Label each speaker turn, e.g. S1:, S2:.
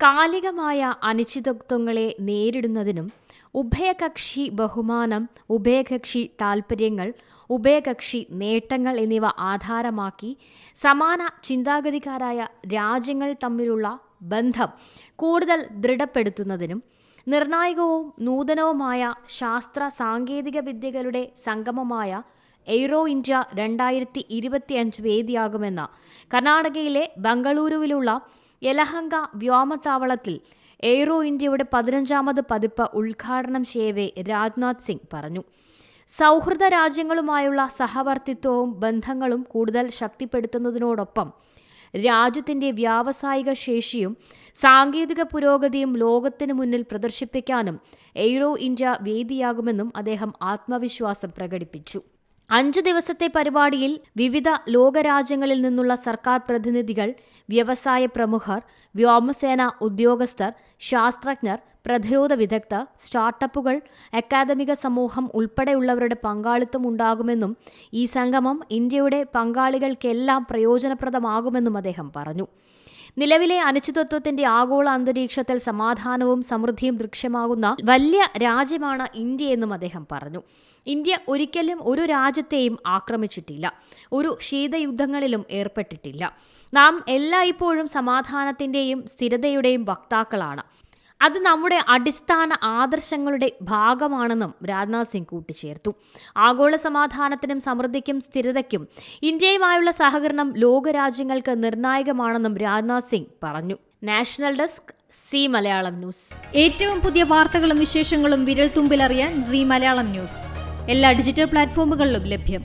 S1: കാലികമായ അനിശ്ചിതത്വങ്ങളെ നേരിടുന്നതിനും ഉഭയകക്ഷി ബഹുമാനം, ഉഭയകക്ഷി താൽപര്യങ്ങൾ, ഉഭയകക്ഷി നേട്ടങ്ങൾ എന്നിവ ആധാരമാക്കി സമാന ചിന്താഗതിക്കാരായ രാജ്യങ്ങൾ തമ്മിലുള്ള ബന്ധം കൂടുതൽ ദൃഢപ്പെടുത്തുന്നതിനും നിർണായകവും നൂതനവുമായ ശാസ്ത്ര സാങ്കേതിക വിദ്യകളുടെ സംഗമമായ എയ്റോ ഇന്ത്യ 2025 വേദിയാകുമെന്ന് കർണാടകയിലെ ബംഗളൂരുവിലുള്ള യലഹങ്ക വ്യോമതാവളത്തിൽ എയ്റോ ഇന്ത്യയുടെ 15ാമത് പതിപ്പ് ഉദ്ഘാടനം ചെയ്യവേ രാജ്നാഥ് സിംഗ് പറഞ്ഞു. സൗഹൃദ രാജ്യങ്ങളുമായുള്ള സഹവർത്തിത്വവും ബന്ധങ്ങളും കൂടുതൽ ശക്തിപ്പെടുത്തുന്നതിനോടൊപ്പം രാജ്യത്തിന്റെ വ്യാവസായിക ശേഷിയും സാങ്കേതിക പുരോഗതിയും ലോകത്തിനു മുന്നിൽ പ്രദർശിപ്പിക്കാനും എയ്റോ ഇന്ത്യ വേദിയാകുമെന്നും അദ്ദേഹം ആത്മവിശ്വാസം പ്രകടിപ്പിച്ചു. 5 ദിവസത്തെ പരിപാടിയിൽ വിവിധ ലോകരാജ്യങ്ങളിൽ നിന്നുള്ള സർക്കാർ പ്രതിനിധികൾ, വ്യവസായ പ്രമുഖർ, വ്യോമസേന ഉദ്യോഗസ്ഥർ, ശാസ്ത്രജ്ഞർ, പ്രതിരോധ വിദഗ്ധർ, സ്റ്റാർട്ടപ്പുകൾ, അക്കാദമിക സമൂഹം ഉൾപ്പെടെയുള്ളവരുടെ പങ്കാളിത്തം ഉണ്ടാകുമെന്നും ഈ സംഗമം ഇന്ത്യയുടെ പങ്കാളികൾക്കെല്ലാം പ്രയോജനപ്രദമാകുമെന്നും അദ്ദേഹം പറഞ്ഞു. നിലവിലെ അനിശ്ചിതത്വത്തിന്റെ ആഗോള അന്തരീക്ഷത്തിൽ സമാധാനവും സമൃദ്ധിയും ദൃശ്യമാകുന്ന വലിയ രാജ്യമാണ് ഇന്ത്യയെന്നും അദ്ദേഹം പറഞ്ഞു. ഇന്ത്യ ഒരിക്കലും ഒരു രാജ്യത്തെയും ആക്രമിച്ചിട്ടില്ല, ഒരു ശീതയുദ്ധങ്ങളിലും ഏർപ്പെട്ടിട്ടില്ല. നാം എല്ലായ്പ്പോഴും സമാധാനത്തിന്റെയും സ്ഥിരതയുടെയും വക്താക്കളാണ്. അത് നമ്മുടെ അടിസ്ഥാന ആദർശങ്ങളുടെ ഭാഗമാണെന്നും രാജ്നാഥ് സിംഗ് കൂട്ടിച്ചേർത്തു. ആഗോള സമാധാനത്തിനും സമൃദ്ധിക്കും സ്ഥിരതയ്ക്കും ഇന്ത്യയുമായുള്ള സഹകരണം ലോകരാജ്യങ്ങൾക്ക് നിർണായകമാണെന്നും രാജ്നാഥ് സിംഗ് പറഞ്ഞു. National desk, C Malayalam news.
S2: ഏറ്റവും പുതിയ വാർത്തകളും വിശേഷങ്ങളും വിരൽ തുമ്പിലറിയാൻ സി മലയാളം ന്യൂസ് എല്ലാ ഡിജിറ്റൽ പ്ലാറ്റ്ഫോമുകളിലും ലഭ്യം.